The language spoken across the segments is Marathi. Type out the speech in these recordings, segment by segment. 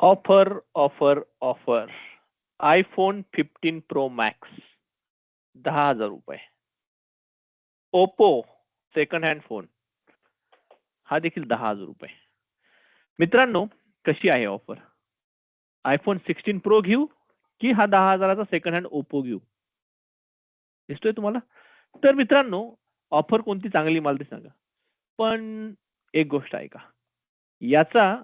Offer, offer, offer. iPhone 15 Pro Max ₹10,000. Oppo second hand phone हा देखील ₹10,000. मित्रांनो, कशी आहे ऑफर? iPhone 16 Pro घेऊ की हा 10,000चा सेकंड हँड ओप्पो घेऊ? दिसतोय तुम्हाला? तर मित्रांनो, ऑफर कोणती चांगली मला ते सांगा. पण एक गोष्ट ऐका, याचा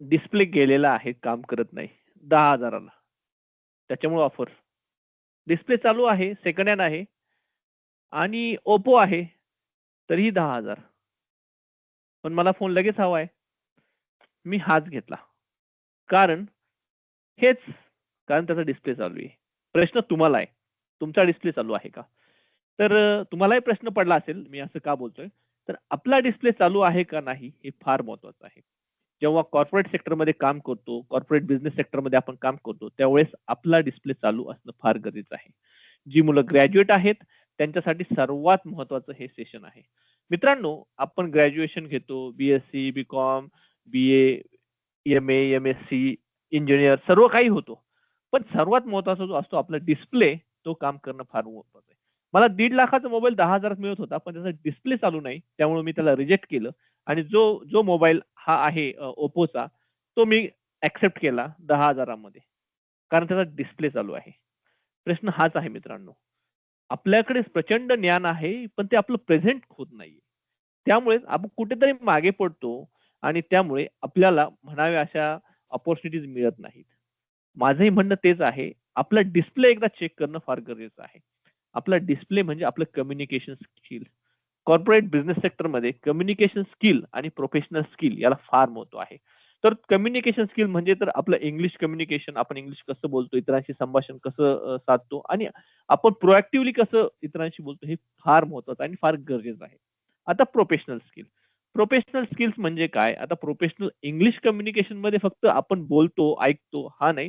डिस्प्ले गेलेला आहे, काम करत नाही 10,000ला. त्याच्यामुळे ऑफर. डिस्प्ले चालू आहे, सेकंड हँड आहे आणि ओप्पो आहे, तरीही 10,000. पण मला फोन लगेच हवा आहे. मी हाच घेतला. कारण हेच कारण त्याचा डिस्प्ले चालू आहे. प्रश्न तुम्हाला आहे, तुमचा डिस्प्ले चालू आहे का? तर तुम्हालाही प्रश्न पडला असेल, मी असं का बोलतोय? तर आपला डिस्प्ले चालू आहे का नाही हे फार महत्वाचं आहे. जेव्हा कॉर्पोरेट सेक्टरमध्ये काम करतो, कॉर्पोरेट बिझनेस सेक्टरमध्ये आपण काम करतो, त्यावेळेस आपला डिस्प्ले चालू असणं फार गरजेचं आहे. जी मुलं ग्रॅज्युएट आहेत, त्यांच्यासाठी सर्वात महत्वाचं हे सेशन आहे. मित्रांनो, आपण ग्रॅज्युएशन घेतो, B Sc, B Com, B A, M A, M Sc, engineer सर्व काही होतो. पण सर्वात महत्वाचा जो असतो आपला डिस्प्ले, तो काम करणं फार महत्वाचं आहे. मला 1,50,000चा मोबाईल 10,000त मिळत होता, पण त्याचा डिस्प्ले चालू नाही. त्यामुळे मी त्याला रिजेक्ट केलं आणि जो जो मोबाईल हा आहे ओप्पोचा, तो मी एक्सेप्ट केला 10,000मध्ये. कारण त्याचा डिस्प्ले चालू आहे. प्रश्न हाच आहे मित्रांनो. आपल्याकडे प्रचंड ज्ञान आहे, पण ते आपलं प्रेझेंट होत नाहीये. त्यामुळेच आपण कुठेतरी मागे पडतो आणि त्यामुळे आपल्याला म्हणाव्या अशा अपॉर्च्युनिटीज मिळत नाहीत. माझंही म्हणणं तेच आहे. आपला डिस्प्ले एकदा चेक करणं फार गरजेचं आहे. आपला डिस्प्ले म्हणजे आपलं कम्युनिकेशन स्किल. कॉर्पोरेट बिझनेस सेक्टरमध्ये कम्युनिकेशन स्किल आणि प्रोफेशनल स्किल याला फार महत्व आहे. तर कम्युनिकेशन स्किल म्हणजे तर आपलं इंग्लिश कम्युनिकेशन, आपण इंग्लिश कसं बोलतो, इतरांशी संभाषण कसं साधतो आणि आपण प्रोएक्टिव्हली कसं इतरांशी बोलतो हे फार महत्वाचं आणि फार गरजेचं आहे. आता प्रोफेशनल स्किल. प्रोफेशनल स्किल्स म्हणजे काय? आता प्रोफेशनल इंग्लिश कम्युनिकेशनमध्ये फक्त आपण बोलतो, ऐकतो हा नाही,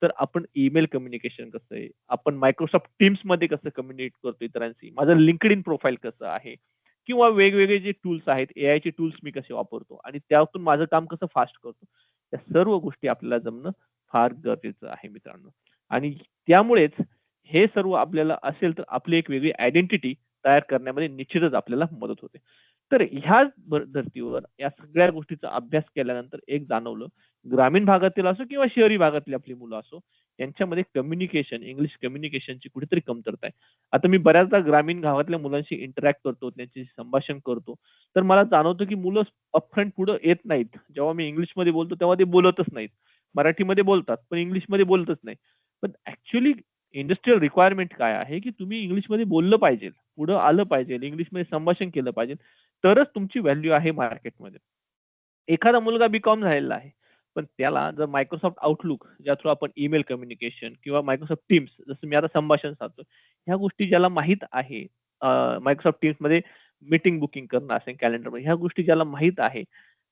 तर आपण ईमेल कम्युनिकेशन कसं आहे, आपण मायक्रोसॉफ्ट टीम्समध्ये कसं कम्युनिकेट करतो इतरांशी, माझं LinkedIn प्रोफाईल कसं आहे किंवा वेगवेगळे जे टूल्स आहेत, एआयचे टूल्स मी कसे वापरतो आणि त्यातून माझं काम कसं फास्ट करतो. या सर्व गोष्टी आपल्याला जमणं फार गरजेचं आहे मित्रांनो. आणि त्यामुळेच हे सर्व आपल्याला असेल तर आपली एक वेगळी आयडेंटिटी तयार करण्यामध्ये निश्चितच आपल्याला मदत होते. तर ह्याच धर्तीवर या सगळ्या गोष्टीचा अभ्यास केल्यानंतर एक जाणवलं, ग्रामीण भागातील असो किंवा शहरी भागातली आपली मुलं असो, यांच्यामध्ये कम्युनिकेशन, इंग्लिश कम्युनिकेशनची कुठेतरी कमतरता आहे. आता मी बऱ्याचदा ग्रामीण गावातल्या मुलांशी इंटरॅक्ट करतो, त्यांच्याशी संभाषण करतो, तर मला जाणवतं की मुलं अपफ्रंट पुढे येत नाहीत. जेव्हा मी इंग्लिशमध्ये बोलतो तेव्हा ते बोलतच नाहीत. मराठीमध्ये बोलतात, पण इंग्लिशमध्ये बोलतच नाही. पण ॲक्चुअली इंडस्ट्रियल रिक्वायरमेंट काय आहे, की तुम्ही इंग्लिशमध्ये बोललं पाहिजे, पुढं आलं पाहिजे, इंग्लिशमध्ये संभाषण केलं पाहिजे, तरच तुमची व्हॅल्यू आहे मार्केटमध्ये. एखादा मुलगा बी-कॉम झालेला आहे, पण त्याला जर मायक्रोसॉफ्ट आउटलुक ज्या थ्रू आपण ईमेल कम्युनिकेशन किंवा मायक्रोसॉफ्ट टीम्स जसं मी आता संभाषण साधतोय, ह्या गोष्टी ज्याला माहीत आहे, मायक्रोसॉफ्ट टीम्समध्ये मीटिंग बुकिंग करणं असेल कॅलेंडरमध्ये, ह्या गोष्टी ज्याला माहीत आहे,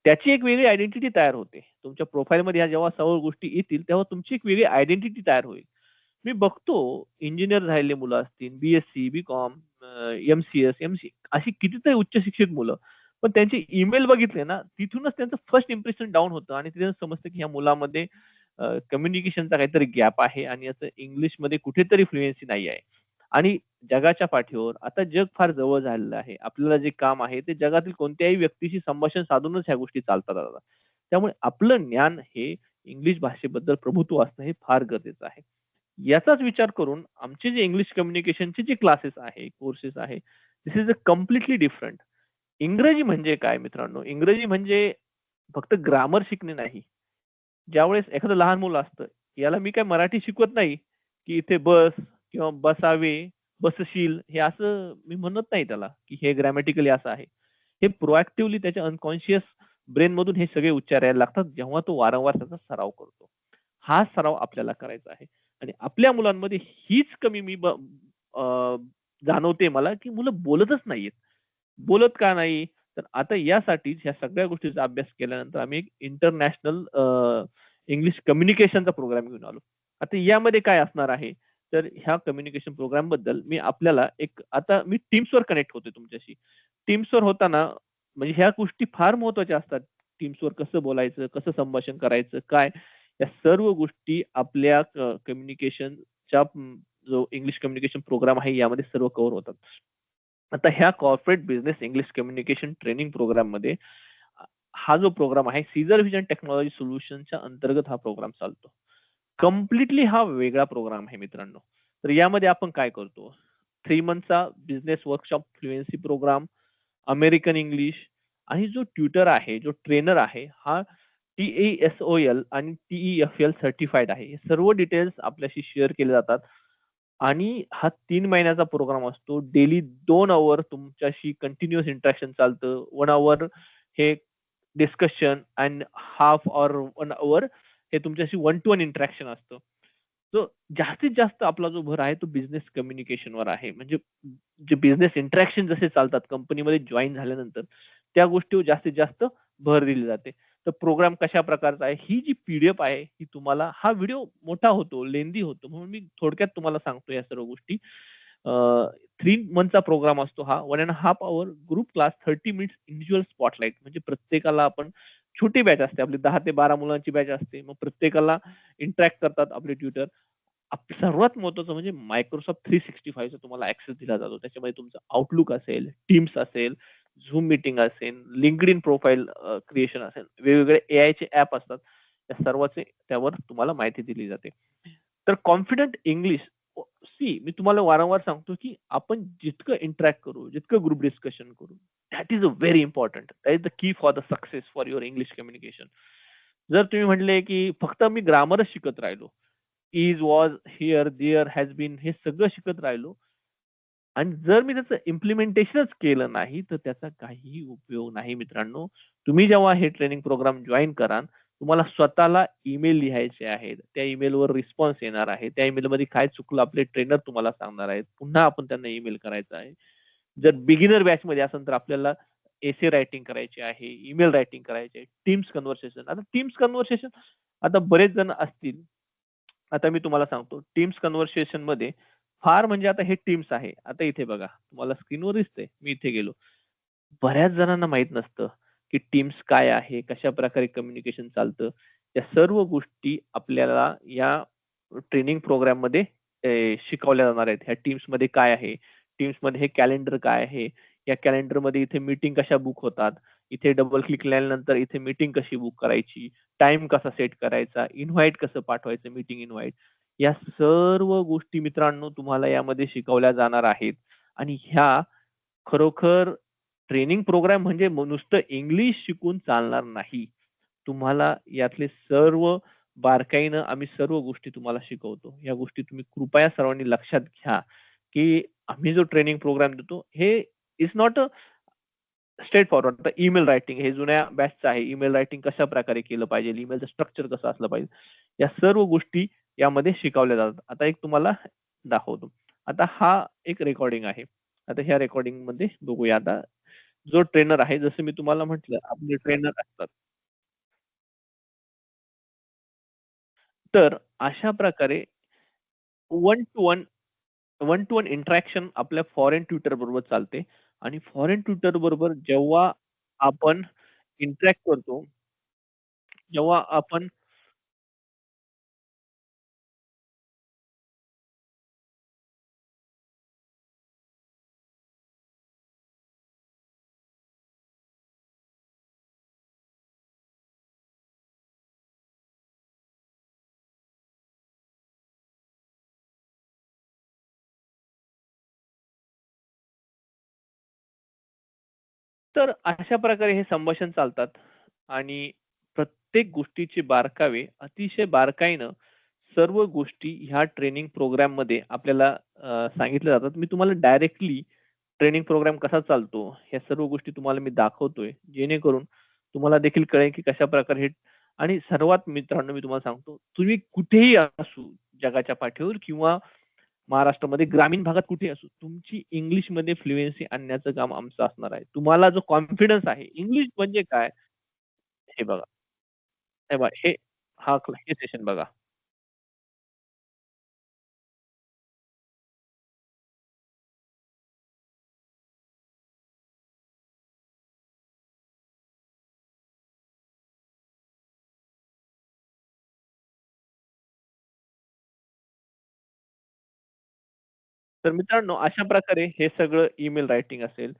त्याची एक वेगळी आयडेंटिटी तयार होते. तुमच्या प्रोफाईलमध्ये ह्या जेव्हा सर्व गोष्टी येतील, तेव्हा तुमची एक वेगळी आयडेंटिटी तयार होईल. मी बघतो इंजिनिअर झालेले मुलं असतील, बी-एससी, बी-कॉम, एम-सी-एस, एम-सी अशी कितीतरी उच्च शिक्षित मुलं. पण त्यांचे ईमेल बघितले ना, तिथूनच त्यांचं फर्स्ट इम्प्रेशन डाउन होतं आणि तिथूनच समजतं की ह्या मुलामध्ये कम्युनिकेशनचा काहीतरी गॅप आहे आणि याचं इंग्लिशमध्ये कुठेतरी फ्लुएन्सी नाही आहे. आणि जगाच्या पाठीवर आता जग फार जवळ झालेलं आहे. आपल्याला जे काम आहे ते जगातील कोणत्याही व्यक्तीशी संभाषण साधूनच ह्या गोष्टी चालतात आता. त्यामुळे आपलं ज्ञान हे इंग्लिश भाषेबद्दल प्रभुत्व असणं हे फार गरजेचं आहे. याचाच विचार करून आमचे जे इंग्लिश कम्युनिकेशनचे जे क्लासेस आहे, कोर्सेस आहे, this is a completely different. इंग्रजी म्हणजे काय मित्रांनो? इंग्रजी म्हणजे फक्त ग्रामर शिकणे नाही. ज्यावेळेस एखादं लहान मुलं असतं, याला मी काय मराठी शिकवत नाही, की इथे बस किंवा बसावे, बसशील हे असं मी म्हणत नाही त्याला, की हे ग्रॅमॅटिकली असं आहे. हे प्रोएक्टिव्हली त्याच्या अनकॉन्शियस ब्रेनमधून हे सगळे उच्चार यायला लागतात, जेव्हा तो वारंवार त्याचा सराव करतो. हा सराव आपल्याला करायचा आहे आणि आपल्या मुलांमध्ये हीच कमी अ, जाणवते मला, की मुलं बोलतच नाहीयेत. बोलत का नाही? तर आता यासाठीच ह्या सगळ्या गोष्टींचा अभ्यास केल्यानंतर आम्ही एक इंटरनॅशनल इंग्लिश कम्युनिकेशनचा प्रोग्राम घेऊन आलो. आता यामध्ये काय असणार आहे? तर ह्या कम्युनिकेशन प्रोग्रामबद्दल मी आपल्याला एक आता मी Teamsवर कनेक्ट होतोय तुमच्याशी. Teamsवर होताना म्हणजे ह्या गोष्टी फार महत्त्वाच्या असतात. टीम्सवर कसं बोलायचं, कसं संभाषण करायचं, काय या सर्व गोष्टी आपल्या कम्युनिकेशनच्या जो इंग्लिश कम्युनिकेशन प्रोग्राम आहे यामध्ये सर्व कव्हर होतात. आता ह्या corporate business English communication training प्रोग्राममध्ये हा जो प्रोग्राम आहे सीझर व्हिजन टेक्नॉलॉजी सोल्युशनच्या अंतर्गत हा प्रोग्राम चालतो. कंप्लिटली हा वेगळा प्रोग्राम आहे मित्रांनो. तर यामध्ये आपण काय करतो? 3 मंथचा business workshop fluency program, American English आणि जो ट्युटर आहे, जो ट्रेनर आहे, हा TESOL आणि TEFL सर्टिफाईड आहे. हे सर्व डिटेल्स आपल्याशी शेअर केले जातात आणि हा 3 महिन्याचा प्रोग्राम असतो. डेली 2 अवर तुमच्याशी कंटिन्युअस इंटरॅक्शन चालतं. 1 अवर हे discussion and half or 1 our हे तुमच्याशी वन टू वन इंटरॅक्शन असतं. जो जास्तीत जास्त आपला जो भर आहे तो बिझनेस कम्युनिकेशनवर आहे. म्हणजे जे बिझनेस इंटरॅक्शन जसे चालतात कंपनीमध्ये जॉइन झाल्यानंतर, त्या गोष्टीवर जास्तीत जास्त भर दिली जाते. तर प्रोग्राम कशा प्रकारचा आहे, ही जी पी-डी-एफ आहे, ही तुम्हाला हा व्हिडिओ मोठा होतो, लेंदी होतो. म्हणून मी थोडक्यात तुम्हाला सांगतो या सर्व गोष्टी. 3 मंथचा प्रोग्राम असतो हा. 1 1/2 our group class, 30 minutes individual spotlight. म्हणजे प्रत्येकाला आपण छोटी बॅच असते आपली 10 ते 12 मुलांची बॅच असते. मग प्रत्येकाला इंटरॅक्ट करतात आपले ट्युटर. सर्वात महत्त्वाचं म्हणजे Microsoft 365 चा तुम्हाला ॲक्सेस दिला जातो. त्याच्यामध्ये तुमचं Outlook असेल, Teams असेल, Zoom मीटिंग असेल, LinkedIn प्रोफाइल क्रिएशन असेल, वेगवेगळे एआयचे ॲप असतात. त्या सर्वाचे त्यावर तुम्हाला माहिती दिली जाते. तर कॉन्फिडंट इंग्लिश मी तुम्हाला वारंवार सांगतो, की आपण जितकं इंटरॅक्ट करू, जितकं ग्रुप डिस्कशन करू, that is a very important. That is the key for the success for your English communication. जर तुम्ही म्हटले, की फक्त मी ग्रामरच शिकत राहिलो, is, was, here, there, has been हे सगळं शिकत राहिलो आणि जर मी त्याचं इम्प्लिमेंटेशनच केलं नाही, तर त्याचा काहीही उपयोग नाही मित्रांनो. तुम्ही जेव्हा हे ट्रेनिंग प्रोग्राम जॉइन कराल, तुम्हाला स्वतःला ईमेल लिहायचे आहेत. त्या ईमेलवर रिस्पॉन्स येणार आहे. त्या ईमेलमध्ये काय चुकलं आपले ट्रेनर तुम्हाला सांगणार आहेत. पुन्हा आपण त्यांना ईमेल करायचा आहे. जर बिगिनर बॅचमध्ये असेल तर आपल्याला एसे रायटिंग करायची आहे, ईमेल रायटिंग करायची आहे, टीम्स कन्व्हर्सेशन. आता टीम्स कन्व्हर्सेशन आता बरेच जण असतील. आता मी तुम्हाला सांगतो टीम्स कन्व्हर्सेशनमध्ये फार म्हणजे आता हे टीम्स आहे. आता इथे बघा तुम्हाला स्क्रीनवर दिसतंय. मी इथे गेलो. बऱ्याच जणांना माहीत नसतं, की टीम्स काय आहे? कशाप्रकारे कम्युनिकेशन चालतं? या सर्व गोष्टी आपल्याला या ट्रेनिंग प्रोग्राममध्ये शिकवल्या जाणार आहेत. ह्या टीम्समध्ये काय आहे? टीम्समध्ये हे कॅलेंडर काय आहे? या कॅलेंडरमध्ये इथे मीटिंग कशा बुक होतात? इथे डबल क्लिक केल्यानंतर इथे मीटिंग कशी बुक करायची? टाईम कसा सेट करायचा? इन्व्हाईट कसं पाठवायचं मीटिंग इन्व्हाईट? या सर्व गोष्टी मित्रांनो तुम्हाला यामध्ये शिकवल्या जाणार आहेत आणि ह्या खरोखर ट्रेनिंग प्रोग्राम म्हणजे नुसतं इंग्लिश शिकून चालणार नाही. तुम्हाला यातले सर्व बारकाईनं आम्ही सर्व गोष्टी तुम्हाला शिकवतो. या गोष्टी तुम्ही कृपया सर्वांनी लक्षात घ्या, की आम्ही जो ट्रेनिंग प्रोग्राम देतो हे is not a straight forward. आता ईमेल रायटिंग हे जुन्या बॅचचं आहे. ईमेल रायटिंग कशाप्रकारे केलं पाहिजे, ईमेलचं स्ट्रक्चर कसं असलं पाहिजे. या सर्व गोष्टी यामध्ये शिकवल्या जातात. आता एक तुम्हाला दाखवतो. आता हा एक रेकॉर्डिंग आहे. आता ह्या रेकॉर्डिंगमध्ये बघूया आता जो ट्रेनर आहे जसं मी तुम्हाला म्हटलं आपले ट्रेनर असतात. तर अशा प्रकारे one two one one two one interaction आपल्या फॉरेन ट्युटर बरोबर चालते आणि फॉरेन ट्युटर बरोबर जेव्हा आपण इंटरॅक्ट करतो, जेव्हा आपण तर अशा प्रकारे हे संभाषण चालतात आणि प्रत्येक गोष्टीचे बारकावे अतिशय बारकाईनं सर्व गोष्टी ह्या ट्रेनिंग प्रोग्राममध्ये आपल्याला सांगितल्या जातात. मी तुम्हाला डायरेक्टली ट्रेनिंग प्रोग्राम कसा चालतो, ह्या सर्व गोष्टी तुम्हाला मी दाखवतोय. जेणेकरून तुम्हाला देखील कळेल की कशाप्रकारे हे आणि सर्वात मित्रांनो मी तुम्हाला सांगतो, तुम्ही कुठेही असू जगाच्या पाठीवर किंवा महाराष्ट्रामध्ये ग्रामीण भागात कुठेही असू, तुमची इंग्लिशमध्ये फ्लुएन्सी आणण्याचं काम आमचं असणार आहे. तुम्हाला जो कॉन्फिडन्स आहे, इंग्लिश म्हणजे काय? हे बघा, हे बघा, हे सेशन बघा. तर मित्रांनो, अशा प्रकारे हे सगळं ईमेल रायटिंग असेल,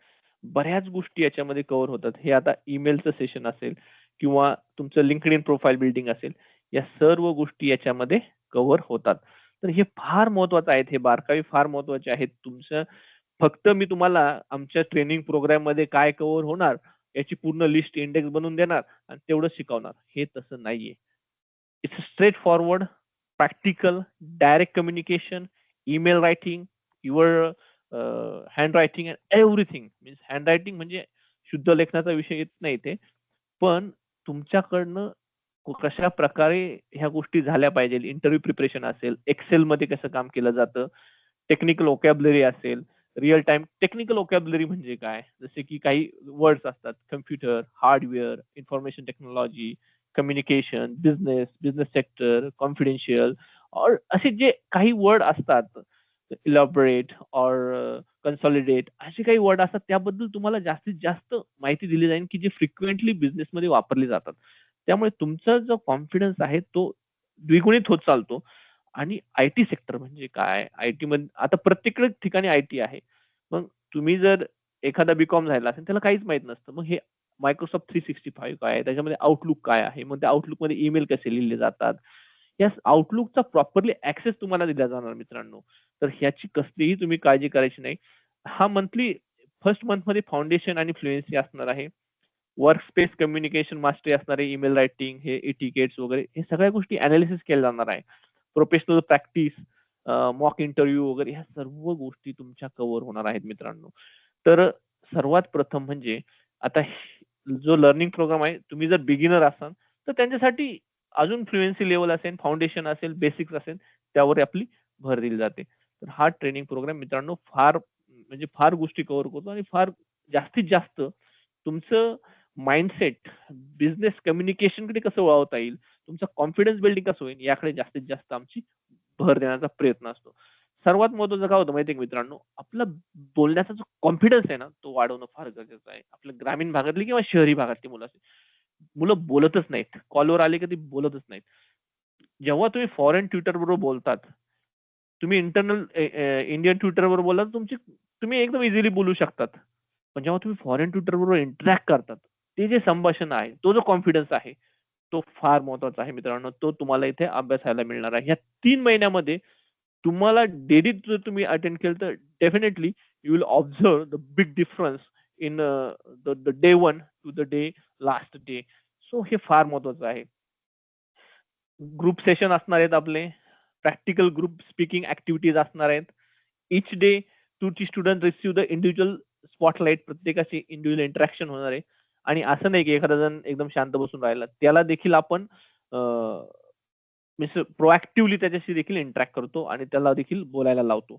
बऱ्याच गोष्टी याच्यामध्ये कव्हर होतात. हे आता ईमेलचं सेशन असेल किंवा तुमचं LinkedIn प्रोफाइल बिल्डिंग असेल, या सर्व गोष्टी याच्यामध्ये कव्हर होतात. तर हे फार महत्वाचं आहेत. हे बारकावे फार महत्वाचे आहेत. तुमचं फक्त मी तुम्हाला आमच्या ट्रेनिंग प्रोग्राममध्ये काय कव्हर होणार, याची पूर्ण लिस्ट इंडेक्स बनवून देणार आणि तेवढंच शिकवणार. हे तसं नाहीये. It's straight forward, practical, direct communication, email writing, your handwriting and everything. Means handwriting म्हणजे शुद्ध लेखनाचा विषय येत नाही ते. पण तुमच्याकडनं कशा प्रकारे ह्या गोष्टी झाल्या पाहिजे. इंटरव्ह्यू प्रिपरेशन असेल, एक्सेलमध्ये कसं काम केलं जातं, टेक्निकल व्होकॅब्युलरी असेल, रिअल टाइम टेक्निकल व्होकॅब्युलरी म्हणजे काय? जसे की काही वर्ड्स असतात, computer, hardware, information technology, communication, business, business sector, confidential और असे जे काही वर्ड असतात, इलॅबोरेट और कन्सॉलिडेट असे काही वर्ड असतात, त्याबद्दल तुम्हाला जास्तीत जास्त माहिती दिली जाईल, की जे फ्रिक्वेंटली बिझनेसमध्ये वापरले जातात. त्यामुळे तुमचा जो कॉन्फिडन्स आहे तो द्विगुणित होत चालतो. आणि आय-टी सेक्टर म्हणजे काय? आय-टीमध्ये आता प्रत्येक ठिकाणी आय-टी आहे. मग तुम्ही जर एखादा बी-कॉम झाला असेल, त्याला काहीच माहीत नसतं. मग हे Microsoft 365 काय आहे? त्याच्यामध्ये Outlook काय आहे? मग त्या Outlookमध्ये ईमेल कसे लिहिले जातात? या Outlookचा प्रॉपरली ॲक्सेस तुम्हाला दिला जाणार मित्रांनो. तर ह्याची कसलीही तुम्ही काळजी करायची नाही. हा मंथली फर्स्ट मंथमध्ये फाउंडेशन आणि फ्लुएन्सी असणार आहे. वर्क स्पेस कम्युनिकेशन मास्टरी असणार आहे, ईमेल रायटिंग, हे एटिकेट्स वगैरे हे सगळ्या गोष्टी एनालिसिस केल्या जाणार आहे. प्रोफेशनल प्रॅक्टिस, मॉक इंटरव्ह्यू वगैरे ह्या सर्व गोष्टी तुमच्या कव्हर होणार आहेत मित्रांनो. तर सर्वात प्रथम म्हणजे आता जो लर्निंग प्रोग्राम आहे, तुम्ही जर बिगिनर असाल, तर त्यांच्यासाठी अजून फ्लुएन्सी लेव्हल असेल, फाउंडेशन असेल, बेसिक्स असेल, त्यावर आपली भर दिली जाते. तर हा ट्रेनिंग प्रोग्राम मित्रांनो फार म्हणजे फार गोष्टी कव्हर करतो आणि फार जास्तीत जास्त तुमचं माइंडसेट बिझनेस कम्युनिकेशनकडे कसं वळवता येईल, तुमचा कॉन्फिडन्स बिल्डिंग कसं होईल, याकडे जास्तीत जास्त आमची भर देण्याचा प्रयत्न असतो. सर्वात महत्त्वाचं काय होतं माहिती आहे का मित्रांनो, आपला बोलण्याचा जो कॉन्फिडन्स आहे ना, तो वाढवणं फार गरजेचं आहे. आपल्या ग्रामीण भागातली किंवा शहरी भागातली मुलं असतील, मुलं बोलतच नाहीत. कॉलवर आले की ते बोलतच नाहीत. जेव्हा तुम्ही फॉरेन ट्युटर बरोबर बोलतात, तुम्ही इंटरनल इंडियन ट्युटर बरोबर बोलला, तुम्ही एकदम इझिली बोलू शकतात. पण जेव्हा तुम्ही फॉरेन ट्युटर बरोबर इंटरॅक्ट करतात, ते जे संभाषण आहे, तो जो कॉन्फिडन्स आहे, तो फार महत्वाचा आहे मित्रांनो. तो तुम्हाला इथे अभ्यासायला मिळणार आहे. ह्या 3 महिन्यामध्ये तुम्हाला डेली जर तुम्ही अटेंड केलं तर definitely you will observe the big difference in the day 1 to the day last day. So हे फार महत्वाचं आहे. ग्रुप सेशन असणार आहेत आपले. प्रॅक्टिकल ग्रुप स्पीकिंग ॲक्टिव्हिटीज असणार आहेत. ईच डे तुमची student receive the individual spotlight. प्रत्येकाशी इंडिव्हिज्युअल इंटरॅक्शन होणार आहे. आणि असं नाही की एखादा जण एकदम शांत बसून राहिला. त्याला देखील आपण प्रोएक्टिव्हली त्याच्याशी देखील इंटरॅक्ट करतो आणि त्याला देखील बोलायला लावतो.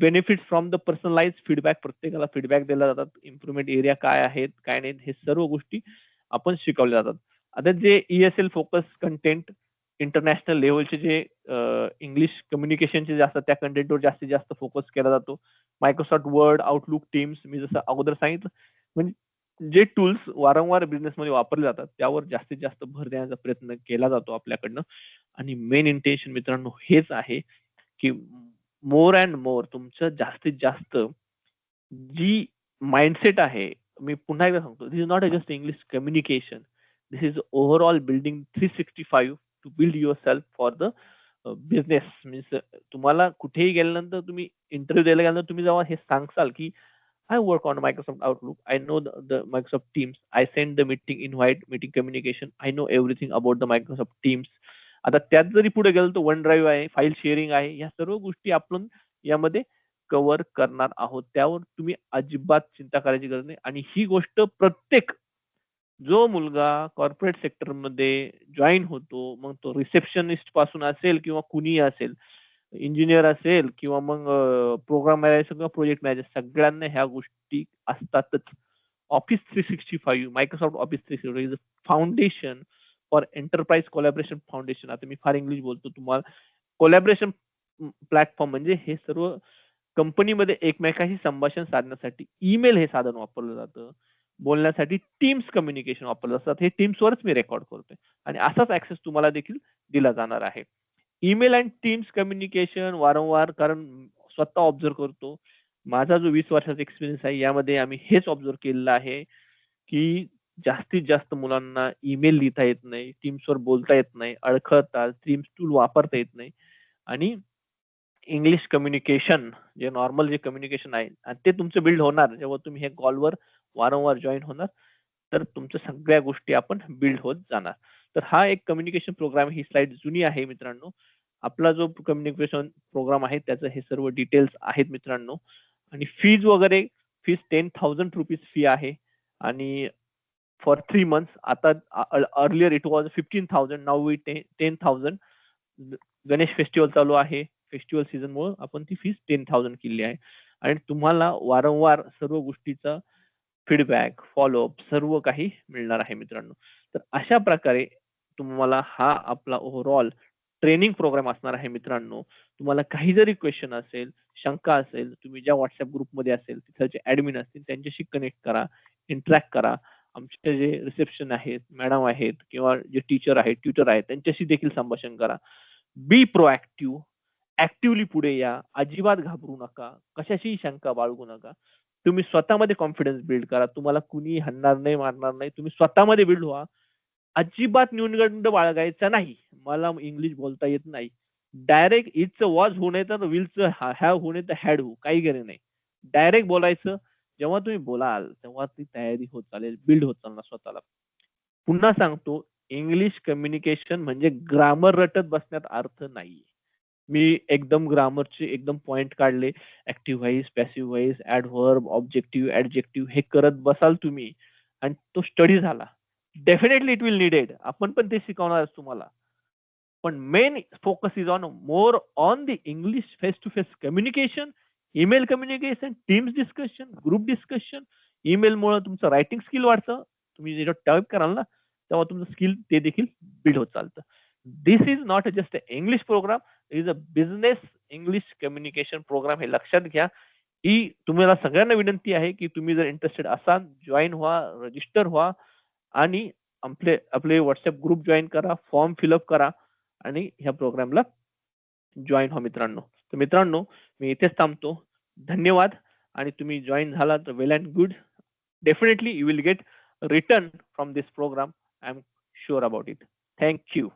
Benefit from the personalised feedback. प्रत्येकाला फीडबॅक दिला जातात. इम्प्रुव्हमेंट एरिया काय आहेत, काय नाहीत, हे सर्व गोष्टी आपण शिकवल्या जातात. आता जे ESL फोकस कंटेंट इंटरनॅशनल लेव्हलचे जे इंग्लिश कम्युनिकेशनचे जे असतात, त्या कंटेंटवर जास्तीत जास्त फोकस केला जातो. Microsoft वर्ड, Outlook, टीम्स मी जसं अगोदर सांगितलं, म्हणजे जे टूल्स वारंवार बिझनेसमध्ये वापरले जातात, त्यावर जास्तीत जास्त भर देण्याचा प्रयत्न केला जातो आपल्याकडनं. आणि मेन इंटेन्शन मित्रांनो हेच आहे, की मोर अँड मोर तुमचं जास्तीत जास्त जी माइंडसेट आहे, मी पुन्हा एकदा सांगतो, this is not just English communication. This is overall building 365 to build yourself for the business. Means तुम्हाला कुठेही गेल्यानंतर तुम्ही इंटरव्ह्यू द्यायला गेल्यानंतर तुम्ही जेव्हा हे सांगसाल, की I work on Microsoft Outlook. I know the Microsoft Teams. I send the meeting invite, meeting communication. I know everything about the Microsoft Teams. आता त्यात जरी पुढे गेलो तर वन ड्राईव्ह आहे, फाईल शेअरिंग आहे. या सर्व गोष्टी आपण यामध्ये कव्हर करणार आहोत. त्यावर तुम्ही अजिबात चिंता करायची गरज नाही. आणि ही गोष्ट प्रत्येक जो मुलगा कॉर्पोरेट सेक्टरमध्ये जॉइन होतो, मग तो रिसेप्शनिस्ट पासून असेल किंवा कुणीही असेल, इंजिनियर असेल किंवा मग प्रोग्राम मॅनेजर किंवा प्रोजेक्ट मॅनेजर, सगळ्यांना ह्या गोष्टी असतातच. Office 365, Microsoft office 365 is a foundation for enterprise collaboration foundation. आता मी फार इंग्लिश बोलतो तुम्हाला. कोलॅबोरेशन प्लॅटफॉर्म म्हणजे हे सर्व कंपनीमध्ये एकमेकांशी संभाषण साधण्यासाठी ईमेल हे साधन वापरलं जातं. बोलण्यासाठी टीम्स कम्युनिकेशन वापरलं जातात. हे टीम्सवरच मी रेकॉर्ड करतोय आणि असाच ऍक्सेस तुम्हाला देखील दिला जाणार आहे. ईमेल अँड टीम्स कम्युनिकेशन वारंवार, कारण स्वतः ऑब्झर्व करतो. माझा जो 20 वर्षाचा एक्सपिरियन्स आहे यामध्ये आम्ही हेच ऑब्झर्व केलेलं आहे, की जास्तीत जास्त मुलांना ईमेल लिहिता येत नाही, टीम्सवर बोलता येत नाही, अडखळतात, टीम्स टूल वापरता येत नाही आणि इंग्लिश कम्युनिकेशन जे नॉर्मल जे कम्युनिकेशन आहे आणि ते तुमचं बिल्ड होणार जेव्हा तुम्ही हे कॉलवर वारंवार जॉईन होणार, तर तुमच्या सगळ्या गोष्टी आपण बिल्ड होत जाणार. तर हा एक कम्युनिकेशन प्रोग्राम, ही स्लाइड जुनी आहे मित्रांनो. आपला जो कम्युनिकेशन प्रोग्राम आहे त्याचं हे सर्व डिटेल्स आहेत मित्रांनो. आणि फीज वगैरे, फीज 10,000 रुपीज फी आहे आणि फॉर 3 मंथ्स. आता earlier it was 15,000, now it 10,000. Ganesh festival चालू आहे, फेस्टिवल सीझन मुळे आपण ती फीस 10,000 केली आहे आणि तुम्हाला वारंवार सर्व गोष्टीचा फीडबॅक, फॉलोअप सर्व काही मिळणार आहे मित्रांनो. तर अशा प्रकारे तुम्हाला हा आपला ओव्हरऑल ट्रेनिंग प्रोग्राम असणार आहे मित्रांनो. तुम्हाला काही जरी क्वेश्चन असेल, शंका असेल, तुम्ही ज्या व्हॉट्सअप ग्रुपमध्ये असेल तिथलचे ऍडमिन असतील त्यांच्याशी कनेक्ट करा, इंटरॅक्ट करा. आमचे जे रिसेप्शन आहेत, मॅडम आहेत किंवा जे टीचर आहेत, ट्युटर आहेत त्यांच्याशी देखील संभाषण करा. बी प्रोएक्टिव्ह, ऍक्टिव्हली पुढे या, अजिबात घाबरू नका, कशाशीही शंका बाळगू नका. तुम्ही स्वतःमध्ये कॉन्फिडन्स बिल्ड करा. तुम्हाला कुणी हाणणार नाही, मारणार नाही. तुम्ही स्वतःमध्ये बिल्ड व्हा. अजिबात न्यूनगंड बाळगायचा नाही. मला इंग्लिश बोलता येत नाही. डायरेक्ट इटचं वॉज होऊ नये तर विलचं हॅव होऊ नये तर हॅड होऊ. काही गरज नाही. डायरेक्ट बोलायचं. जेव्हा तुम्ही बोलाल तेव्हा ती तयारी होत चालेल, बिल्ड होत चालणार स्वतःला. पुन्हा सांगतो, इंग्लिश कम्युनिकेशन म्हणजे ग्रामर रटत बसण्यात अर्थ नाहीये. मी एकदम ग्रामरचे एकदम पॉइंट काढले. Active voice, passive voice, adverb, objective, adjective हे करत बसाल तुम्ही आणि तो स्टडी झाला. Definitely it will needed. आपण पण ते शिकवणार तुम्हाला. पण main focus is on more on the English face to face communication, email communication, teams discussion, group discussion. ईमेलमुळे तुमचं रायटिंग स्किल वाढतं. तुम्ही जेव्हा टाईप कराल ना तेव्हा तुमचं स्किल ते देखील बिल्ड होत चालतं. This is not just a English program, is a business English communication program. हे लक्षात घ्या. ही तुम्हाला सगळ्यांना विनंती आहे की तुम्ही जर इंटरेस्टेड असाल जॉईन व्हा, रजिस्टर व्हा आणि आपले आपले व्हॉट्सअप ग्रुप जॉईन करा, फॉर्म फिलअप करा आणि ह्या प्रोग्रामला जॉईन व्हा मित्रांनो. तर मित्रांनो मी इथेच थांबतो. धन्यवाद. आणि तुम्ही जॉईन झाला तर well and good. Definitely you will get return from this program. I am sure about it. Thank you.